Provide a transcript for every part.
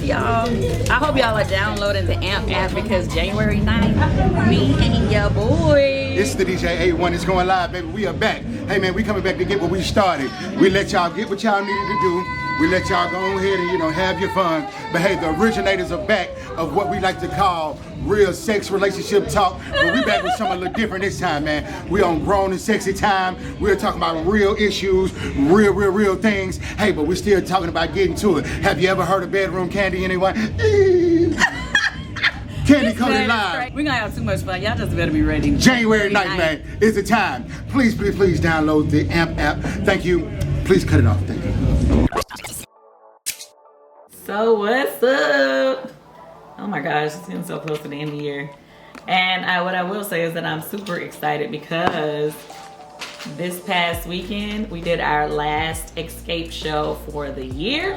y'all. I hope y'all are downloading the AMP app because January 9th, me and your boy. It's the DJ A1. It's going live, baby. We are back. Hey, man, we coming back to get what we started. We let y'all get what y'all needed to do. We let y'all go ahead and, have your fun. But hey, the originators are back of what we like to call real sex relationship talk. But we back with something a little different this time, man. We on grown and sexy time. We're talking about real issues, real things. Hey, but we're still talking about getting to it. Have you ever heard of bedroom Kandi, anyone? Kandi coming live. We're gonna have too much fun. Y'all just better be ready. January 9th, man, is the time. Please download the AMP app. Thank you. Please cut it off. Thank you. So what's up? Oh my gosh, it's getting so close to the end of the year. And what I will say is that I'm super excited because this past weekend we did our last Xscape show for the year.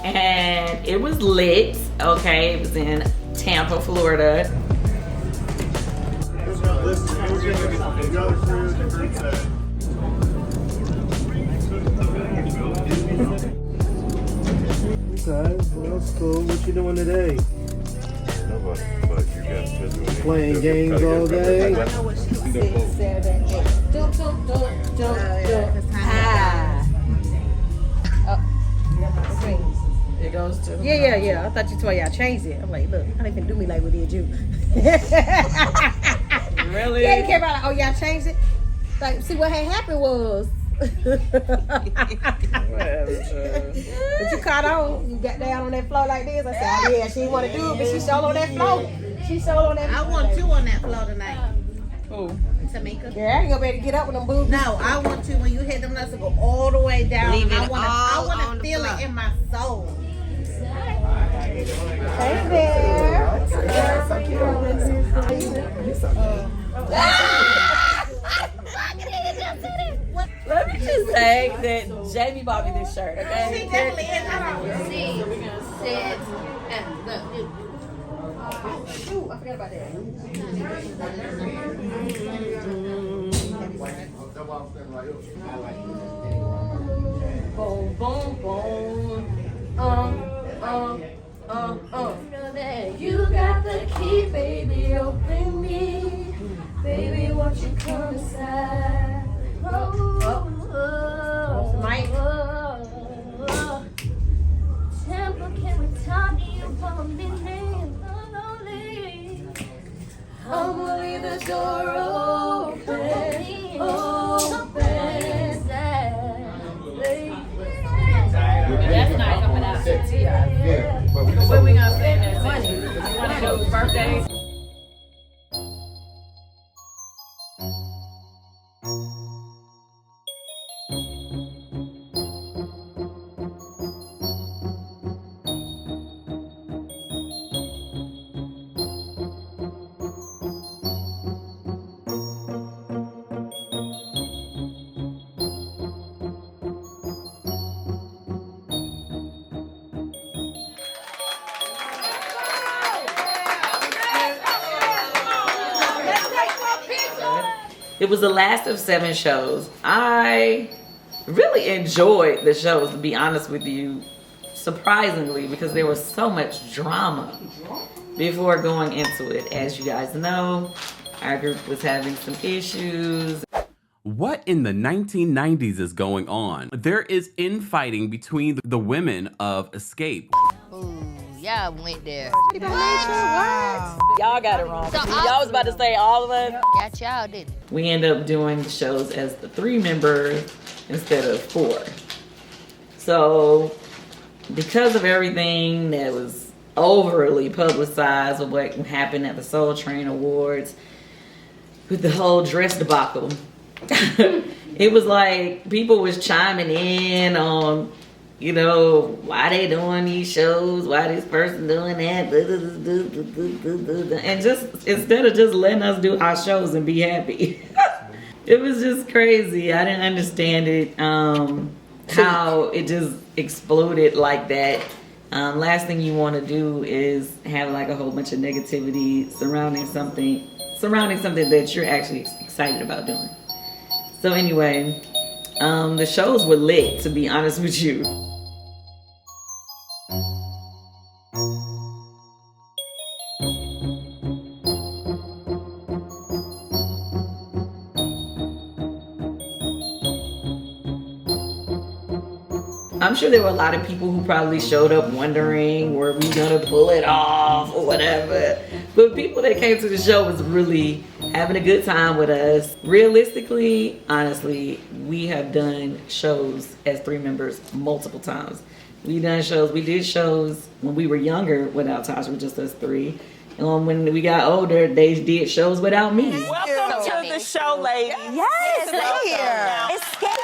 And it was lit, okay? It was in Tampa, Florida. Okay, well, that's cool. What you doing today? Playing games all day. I know what she said. 7, 8. It goes to Yeah. I thought you told y'all changed it. I'm like, look, I didn't even do me like we did you. really. Yeah, you came out like, oh, y'all changed it. Like, see what had happened was. But you caught on. You got down on that floor like this. I said, oh, yeah, she didn't want to do it, but she showed on that floor. She showed on that. I want you on that floor tonight. Who? Tamika. Yeah, I ain't gonna be able to get up with them boobs. No, I want you when you hit them nuts to go all the way down. Leave it I wanna on feel the it in my soul. Hey there. Let me just say that Jamie bought me this shirt, She okay? definitely is. Oh, shoot, I forgot about that. Boom, boom, boom. You got the key, baby, open me. Baby, won't you come inside? Mike. Temple, can we talk to you for a minute? I'm gonna leave the door open. That's not coming out to T.I. What we gonna say in that session? You wanna do birthdays? It was the last of 7 shows. I really enjoyed the shows, to be honest with you, surprisingly, because there was so much drama before going into it. As you guys know, our group was having some issues. What in the 1990s is going on? There is infighting between the women of Xscape. Ooh, y'all went there. Y'all got it wrong. So Y'all was about to say all of us. Got y'all, didn't it? We end up doing the shows as the 3 members instead of 4. So because of everything that was overly publicized with what happened at the Soul Train Awards with the whole dress debacle, it was like people was chiming in on, you know, why they doing these shows, why this person doing that, and just instead of just letting us do our shows and be happy. It was just crazy. I didn't understand it, how it just exploded like that. Last thing you want to do is have like a whole bunch of negativity surrounding something that you're actually excited about doing. So anyway, the shows were lit, to be honest with you. I'm sure there were a lot of people who probably showed up wondering, were we gonna pull it off or whatever. But people that came to the show was really having a good time with us. Realistically, honestly, we have done shows as 3 members multiple times. We did shows when we were younger without Tasha, with just us 3. And when we got older, they did shows without me. Welcome to the show, ladies. Yes, they're here. Xscape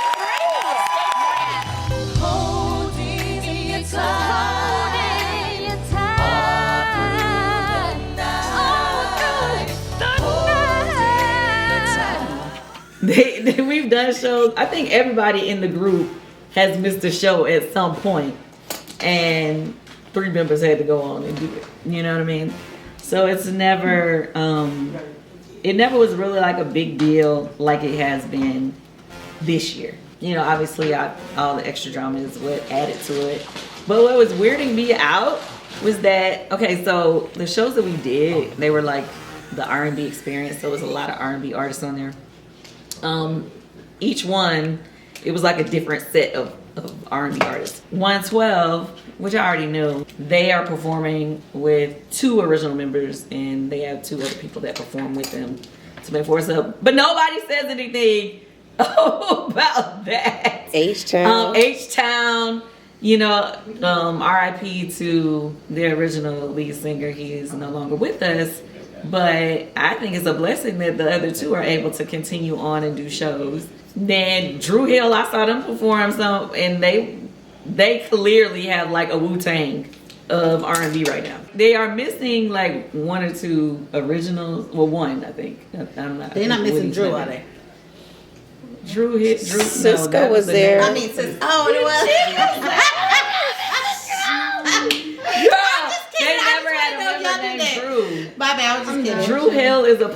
We've done shows. I think everybody in the group has missed a show at some point, and 3 members had to go on and do it. You know what I mean? So it's never, it never was really like a big deal like it has been this year. You know, obviously all the extra drama is what added to it. But what was weirding me out was that, okay, so the shows that we did, they were like the R&B experience. So there was a lot of R&B artists on there. Each one, it was like a different set of R&B artists. 112, which I already knew, they are performing with 2 original members, and they have 2 other people that perform with them to make force up. But nobody says anything about that. H-Town. H-Town, you know, RIP to the original lead singer. He is no longer with us. But I think it's a blessing that the other 2 are able to continue on and do shows. Then Drew Hill, I saw them perform some, and they clearly have like a Wu-Tang of R&B right now. They are missing like 1 or 2 originals. Well, 1, I think. They're not missing Drew, are they? Drew hit Drew. Cisco was there. I mean, it was. They never had a member named Drew. My bad, I was just kidding. Drew Hill is a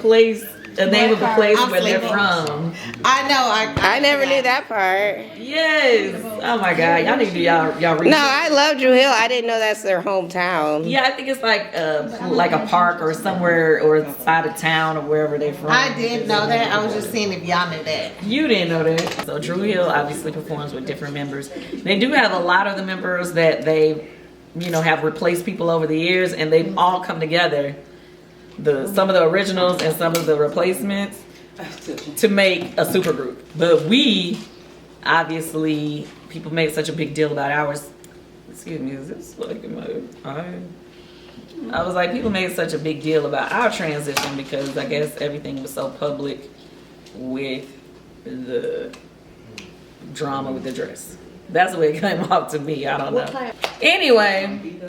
name of a place where they're from. I know. I never knew that part. Yes. Oh my God. Y'all need to do y'all research. No, I love Drew Hill. I didn't know that's their hometown. Yeah, I think it's like a park or somewhere or side of town or wherever they're from. I did know that. I was just seeing if y'all knew that. You didn't know that. So Drew Hill obviously performs with different members. They do have a lot of the members that they, you know, have replaced people over the years, and they've all come together. Some of the originals and some of the replacements to make a super group. But we, obviously, people make such a big deal about ours. Excuse me, is this like in my eye? I was like, people made such a big deal about our transition because I guess everything was so public with the drama with the dress. That's the way it came off to me. I don't know. Anyway,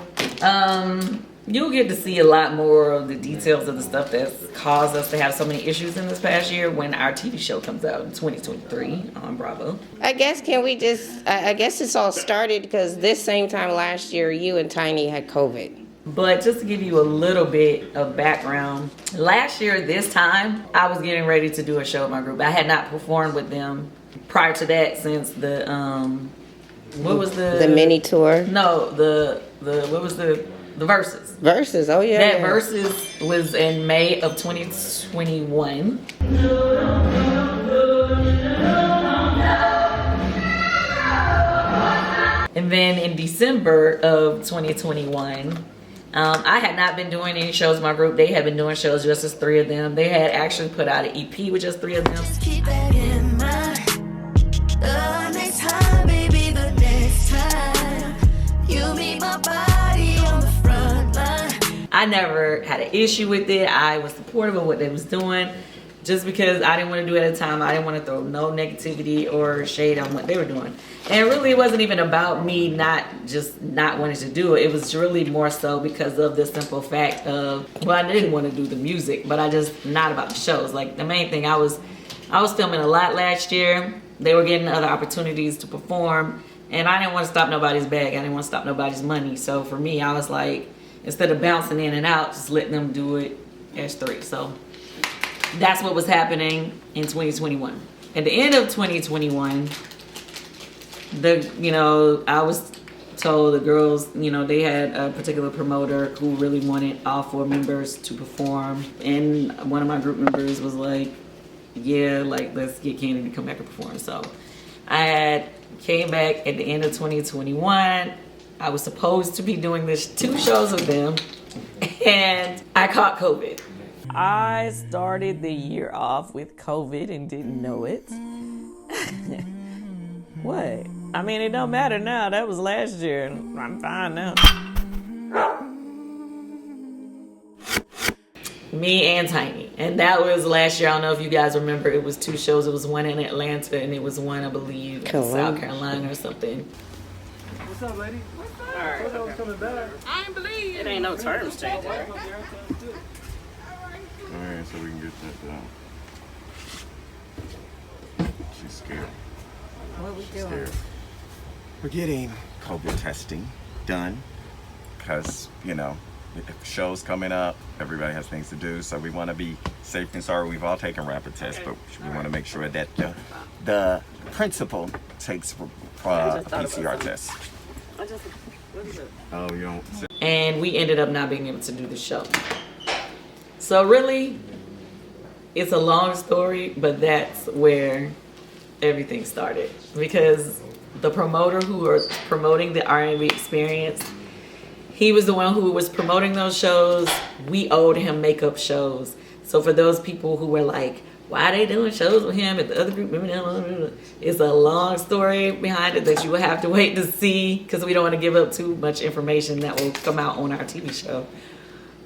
you'll get to see a lot more of the details of the stuff that's caused us to have so many issues in this past year when our TV show comes out in 2023 on Bravo. I guess I guess it's all started because this same time last year, you and Tiny had COVID. But just to give you a little bit of background, last year this time, I was getting ready to do a show with my group. I had not performed with them prior to that since the, what was the mini tour? No, what was the Versus. Versus, oh yeah. That Versus was in May of 2021. And then in December of 2021, I had not been doing any shows in my group. They had been doing shows, just as 3 of them. They had actually put out an EP with just 3 of them. Keep that in mind. The next time, baby, the next time you meet my body on the front line. I never had an issue with it. I was supportive of what they was doing. Just because I didn't want to do it at the time, I didn't want to throw no negativity or shade on what they were doing. And really, it wasn't even about me not wanting to do it. It was really more so because of the simple fact of, well, I didn't want to do the music, but I just not about the shows. Like the main thing, I was filming a lot last year. They were getting other opportunities to perform, and I didn't want to stop nobody's bag. I didn't want to stop nobody's money. So for me, I was like, instead of bouncing in and out, just letting them do it as 3. So that's what was happening in 2021. At the end of 2021, I was told the girls, they had a particular promoter who really wanted all 4 members to perform. And one of my group members was like, yeah, like, let's get Kandi to come back and perform. So I came back at the end of 2021. I was supposed to be doing this 2 shows with them, and I caught COVID. I started the year off with COVID and didn't know it. What? I mean, it don't matter now. That was last year. I'm fine now. Me and Tiny. And that was last year. I don't know if you guys remember. It was 2 shows. It was one in Atlanta and it was one, I believe, in South Carolina or something. What's up, lady? What's up? Alright, okay. Coming back. I ain't believe it. Ain't no terms changing. Alright, so we can get that done. She's scared. What we doing? Scared. We're getting COVID testing done because, shows coming up. Everybody has things to do, so we want to be safe and sorry. We've all taken rapid tests, but we want to make sure that the principal takes PCR tests. Oh, you don't. And we ended up not being able to do the show. So really, it's a long story, but that's where everything started. Because the promoter who was promoting the R&B experience, he was the one who was promoting those shows. We owed him makeup shows. So for those people who were like, why are they doing shows with him at the other group? It's a long story behind it that you will have to wait to see, because we don't want to give up too much information that will come out on our TV show.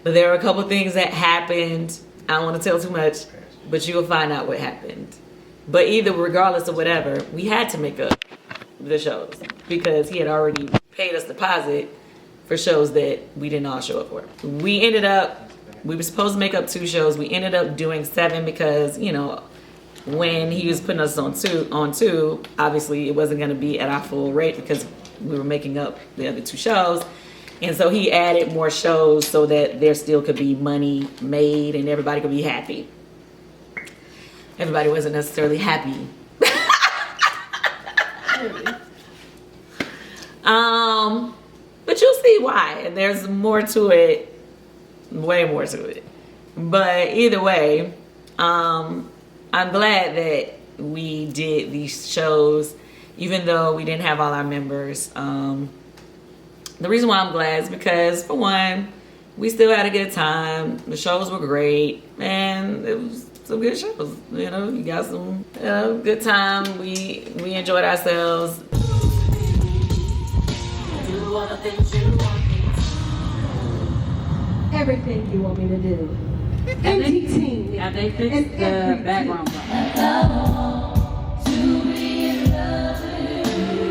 But there are a couple things that happened. I don't want to tell too much, but you will find out what happened. But regardless of whatever, we had to make up the shows because he had already paid us deposit for shows that we didn't all show up for. We were supposed to make up 2 shows. We ended up doing 7 because, when he was putting us on two, obviously it wasn't going to be at our full rate because we were making up the other 2 shows. And so he added more shows so that there still could be money made and everybody could be happy. Everybody wasn't necessarily happy. But you'll see why. And there's more to it, way more to it. But either way, I'm glad that we did these shows, even though we didn't have all our members. The reason why I'm glad is because, for one, we still had a good time. The shows were great, and it was some good shows. You got some good time. We enjoyed ourselves. Do all the things you want me to. Everything you want me to do. NTT. Have they fixed the background problem? To be in love with you.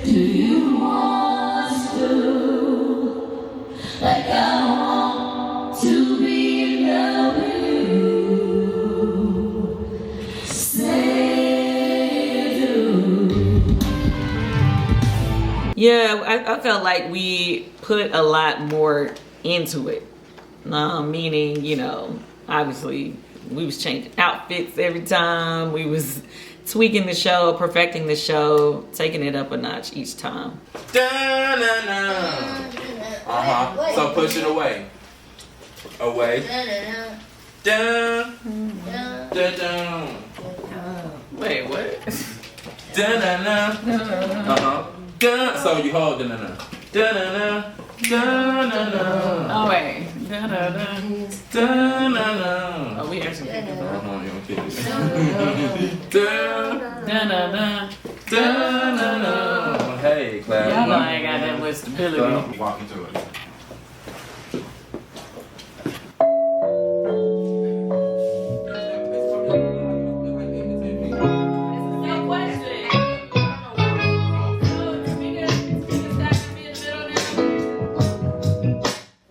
Do you want to, like I want to be in love with you? Say you do. Yeah, I felt like we put a lot more into it. Meaning, obviously we was changing outfits every time. We was tweaking the show, perfecting the show, taking it up a notch each time. So push it away. Away. Dun, Dun, dun, dun. Wait, what? Dun, dun, dun. Uh-huh. Dun. So you hold dun, dun, dun. Dun, dun, dun. Dun, dun, dun. Oh wait. Da, da, da. Dun, dun, dun. Oh, we actually can't do that. Uh-huh, you don't get it. Dun, Da, da, da. dun, dun, dun. Hey, class. Y'all know I ain't got that much stability. Walk into it.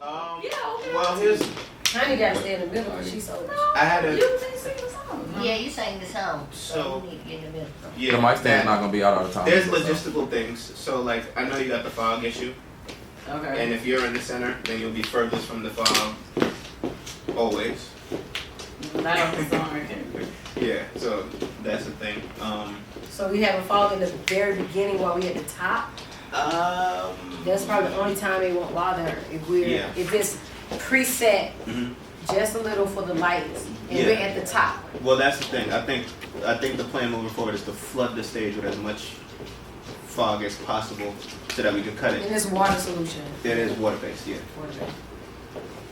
Well, here's. Honey got to stay in the middle because she's so. I had a. yeah, you sang the song. So- you need to get in the middle. Yeah, The mic stand's that- not gonna be out all the time. There's logistical things. So, like, I know you got the fog issue. Okay. And if you're in the center, then you'll be furthest from the fog. Always. Not on the song right there. Yeah, so that's the thing. So we have a fog in the very beginning while we at the top. That's probably the only time they won't bother if we're Yeah. if it's preset Mhm. just a little for the lights and Yeah. we're at the top. Well, that's the thing. I think the plan moving forward is to flood the stage with as much fog as possible so that we can cut And it. it's water solution. It is water based, yeah.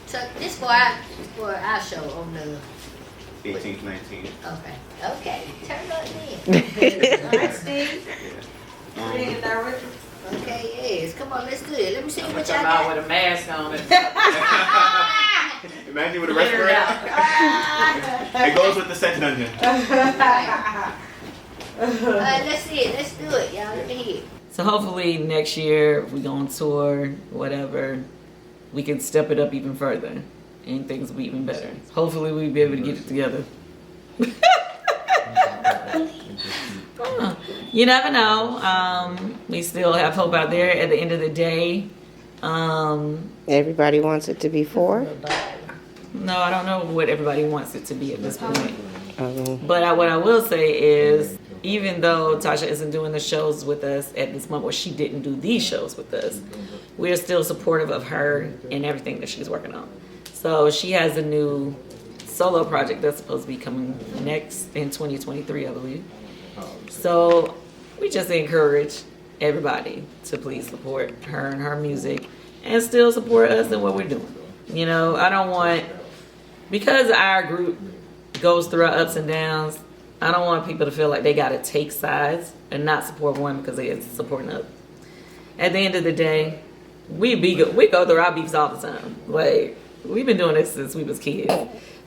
So this for our show on the. 18th, 19th. Okay. Turn up then. Alright, Steve. Yeah. Creative director. Okay, yes. Come on, let's do it. Let me see I'm what gonna y'all come out got. with a mask on it. Imagine with a Clear it respirator. out. It goes with the sex dungeon. Let's see it. Let's do it, y'all. Let me hear it. So hopefully next year we go on tour, whatever, we can step it up even further and things will be even better. Hopefully we'll be able to get it together. You never know. We still have hope out there. At the end of the day, Everybody wants it to be 4. no, I don't know what everybody wants it to be at this point. Oh. But what I will say is, even though Tasha isn't doing the shows with us at this moment, or she didn't do these shows with us, we're still supportive of her and everything that she's working on. So she has a new solo project that's supposed to be coming next in 2023, I believe. So we just encourage everybody to please support her and her music and still support us and what we're doing. You know, I don't want, because our group goes through our ups and downs, I don't want people to feel like they gotta take sides and not support one because they are supporting the other. At the end of the day, we go through our beefs all the time. Like, we've been doing this since we was kids.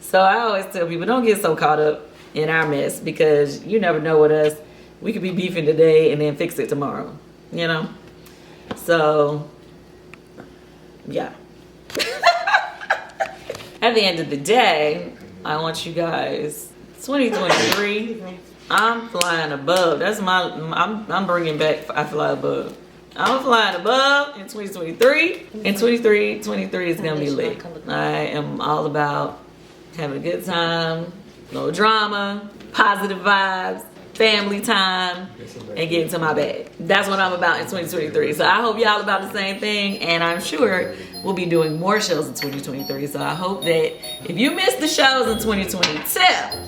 So I always tell people, don't get so caught up in our mess because you never know with us. We could be beefing today and then fix it tomorrow, you know? So, yeah. At the end of the day, I want you guys, 2023, I'm flying above. That's I'm bringing back I Fly Above. I'm flying above in 2023. And 23 is gonna be lit. I am all about having a good time, no drama, positive vibes, family time, and getting to my bag. That's what I'm about in 2023. So I hope y'all about the same thing, and I'm sure we'll be doing more shows in 2023. So I hope that if you missed the shows in 2022,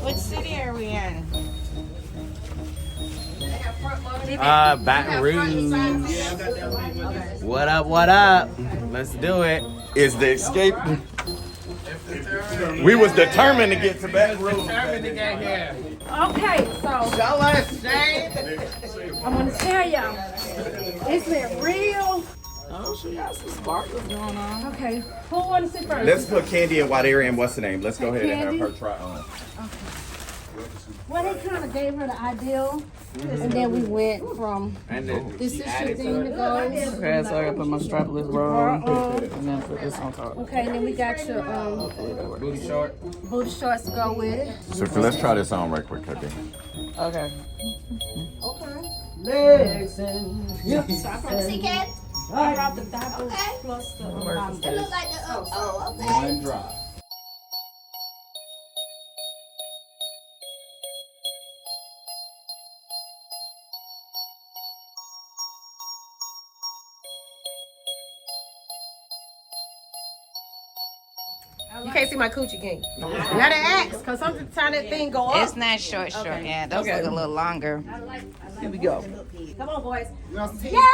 What city are we in? Baton Rouge. What up, what up? Let's do it. Is the escape? We was determined to get to Baton Rouge. Okay, so Tell us, Shane. I'm gonna tell y'all, it's been real. oh, she got some sparkles going on. Okay, who wants to sit first? Let's put Kandi and Wadiri and what's the name? Let's go ahead and have Kandi? her try on. Well, they kind of gave her the ideal, and then we went from And this is your thing to go. Okay, so I gotta put my strapless bra on and then put this on top. Okay, and then we got your booty short. booty shorts to go with it. So let's try this on right quick, Kandi. Okay. See, Kat? I brought the diapers Okay. plus the. It look like the okay. One drop. You can't see my coochie, can you? You gotta ask, cause sometimes that thing go up. It's not short. Yeah, those look a little longer. Here we go. Come on, boys. Yeah.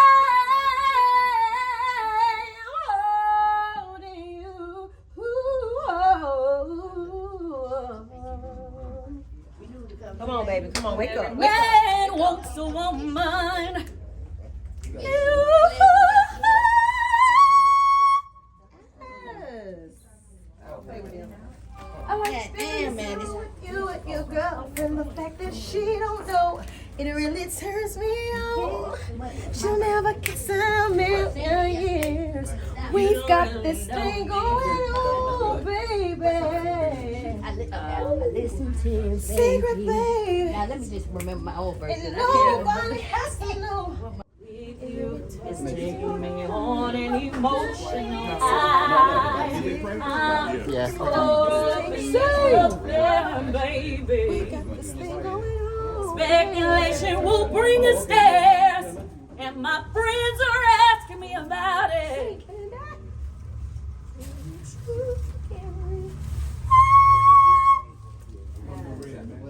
Come on, baby. Come on, wake up. Man wants a woman. I like spending time with you and your girlfriend. The fact that she don't know, it really turns me on. She'll never guess in a million years. We've got this thing going on, baby. Listen to you, Secret, baby. Now let me just remember my old version. And nobody has to know. It's taking me on an emotional Yeah. baby. Speculation will bring us stairs, and my friends are asking me about it.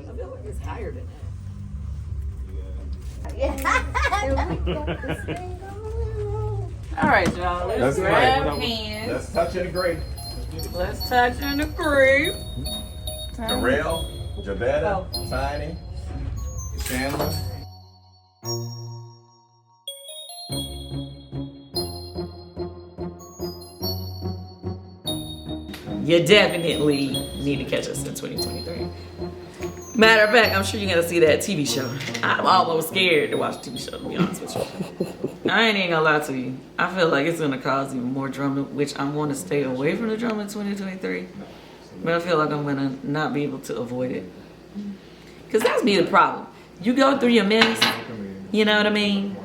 I feel like it's higher than that. All right, y'all. Let's grab hands. Let's touch and agree. Let's touch and agree. Darrell, Javetta, Tiny, Chandler. You definitely need to catch us in 2023. Matter of fact, I'm sure you're gonna see that TV show. I'm almost scared to watch the TV show, to be honest with you. I ain't even gonna lie to you. I feel like it's gonna cause even more drama, which I want to stay away from the drama in 2023. But I feel like I'm gonna not be able to avoid it. Cause that's be the problem. You go through your mess, you know what I mean?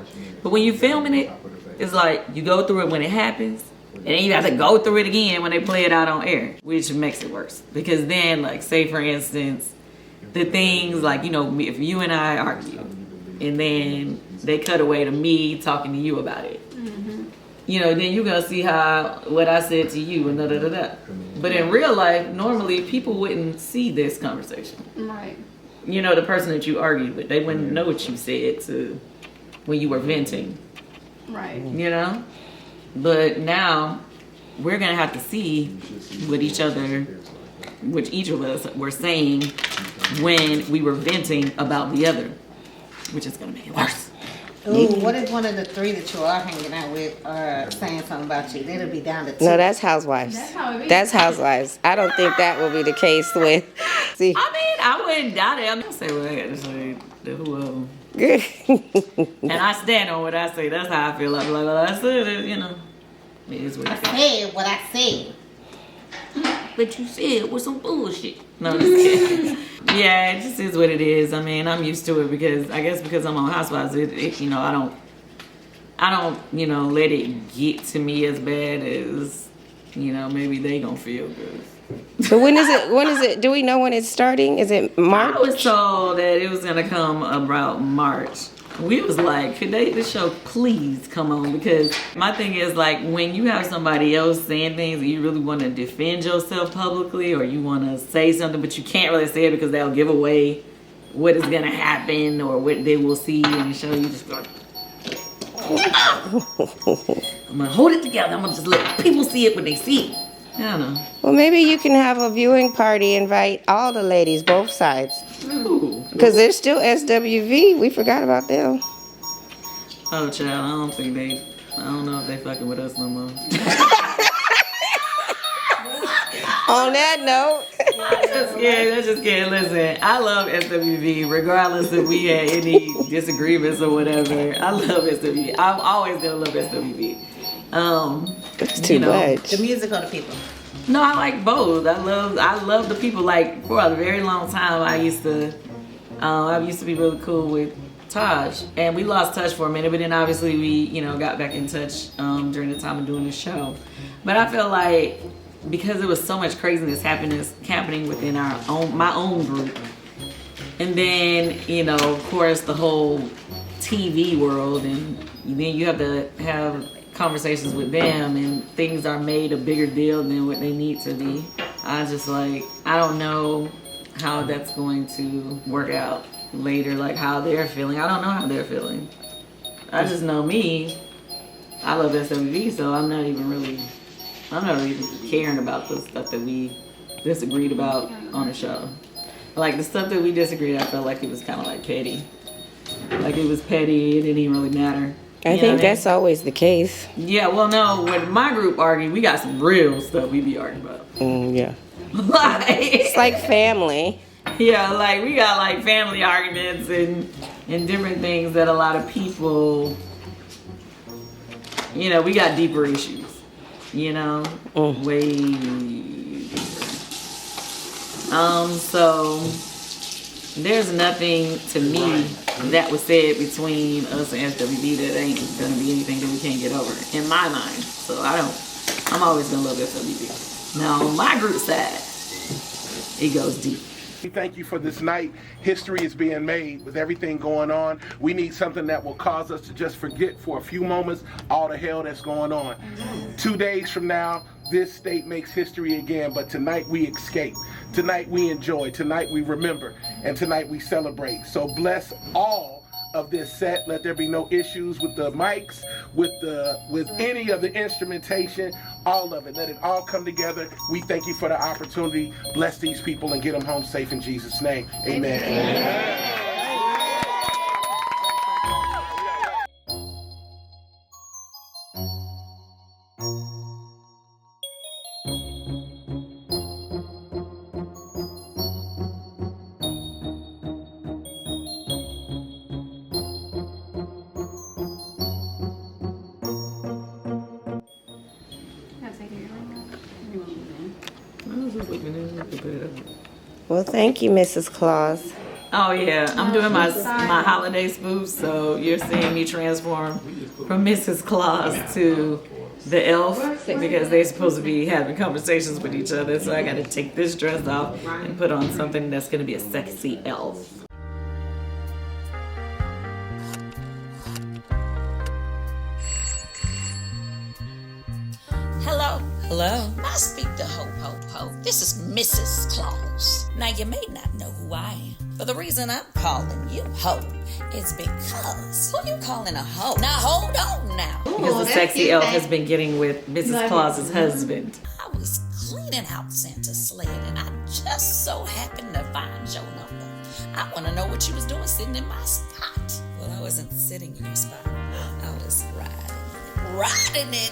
But when you filming it, it's like you go through it when it happens, and then you have to go through it again when they play it out on air, which makes it worse. Because then, like, say for instance, the things like, you know, if you and I argue, and then they cut away to me talking to you about it, you know, then you're gonna see what I said to you and da da da da. But in real life, normally people wouldn't see this conversation. Right. You know, the person that you argued with, they wouldn't know what you said to when you were venting. Right. You know? But now we're gonna have to see what each of us were saying when we were venting about the other, which is gonna make it worse. Ooh, what if one of the three that you are hanging out with are saying something about you? It'll be down to two. No, that's housewives. That's housewives. I don't think that will be the case with. See. I mean, I wouldn't doubt it. I'm gonna say what I got to say to whoever. And I stand on what I say. That's how I feel. Like I said it, you know. It is what it is. I said what I said. But you said with some bullshit. No, I'm just kidding. Yeah, it just is what it is. I mean, I'm used to it because I'm on Housewives. You know, I don't, you know, let it get to me as bad as, you know, maybe they gonna feel good. So when is it? Do we know when it's starting? Is it March? I was told that it was gonna come about March. We was like, could the show please come on? Because my thing is, like, when you have somebody else saying things and you really want to defend yourself publicly, or you want to say something but you can't really say it because they'll give away what is gonna happen or what they will see in the show, you just go, I'm gonna hold it together. I'm gonna just let people see it when they see it. I don't know. Well, maybe you can have a viewing party, invite all the ladies, both sides. Because there's still SWV. We forgot about them. Oh, child, I don't know if they fucking with us no more. On that note. Let's just get. Listen, I love SWV, regardless if we had any disagreements or whatever. I love SWV. I'm always gonna love SWV. It's too much. The music or the people? No, I like both. I love the people. Like, for a very long time, I used to be really cool with Taj, and we lost touch for a minute, but then obviously we, you know, got back in touch during the time of doing the show. But I feel like because there was so much craziness happening within my own group, and then, you know, of course, the whole TV world, and then you have to have conversations with them, and things are made a bigger deal than what they need to be. I just like, I don't know how that's going to work out later, like how they're feeling. I don't know how they're feeling. I just know me. I love SWV, so I'm not even caring about the stuff that we disagreed about on the show. Like the stuff that we disagreed, I felt like it was kind of like petty. Like it was petty, it didn't even really matter. I think that's always the case. Yeah, well, no, when my group argued, we got some real stuff we be arguing about. Yeah. Like, it's like family. Yeah, like we got like family arguments and different things that a lot of people, you know, we got deeper issues, you know, way deeper. So there's nothing to me that was said between us and SWV that ain't gonna be anything that we can't get over in my mind. So I'm always gonna love SWV. Now on my group side, it goes deep. We thank you for this night. History is being made with everything going on. We need something that will cause us to just forget for a few moments all the hell that's going on. 2 days from now, this state makes history again, but tonight we escape. Tonight we enjoy. Tonight we remember. And tonight we celebrate. So bless all of this set. Let there be no issues with the mics, with any of the instrumentation, all of it. Let it all come together. We thank you for the opportunity. Bless these people and get them home safe in Jesus' name. Amen. Amen. Well, thank you, Mrs. Claus. Oh yeah, I'm doing my holiday spoof, so you're seeing me transform from Mrs. Claus to the elf because they're supposed to be having conversations with each other. So I got to take this dress off and put on something that's going to be a sexy elf. Hello. Hello. I speak to Ho Ho Ho. This is Mrs. Claus. Now you may not know who I am, but the reason I'm calling you Ho is because who you calling a hoe? Now hold on now. Because the sexy elf has been getting with Mrs. Claus's husband. I was cleaning out Santa's sled and I just so happened to find your number. I want to know what you was doing sitting in my spot. Well, I wasn't sitting in your spot. I was Riding it?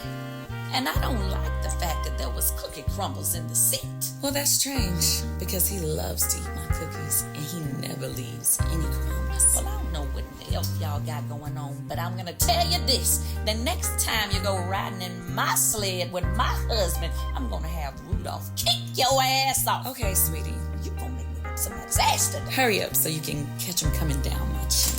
And I don't like the fact that there was cookie crumbles in the seat. Well, that's strange because he loves to eat my cookies and he never leaves any crumbs. Well, I don't know what the hell y'all got going on, but I'm gonna tell you this. The next time you go riding in my sled with my husband, I'm gonna have Rudolph kick your ass off. Okay, sweetie. You gonna make me whip somebody's ass today. Hurry up so you can catch him coming down my chin.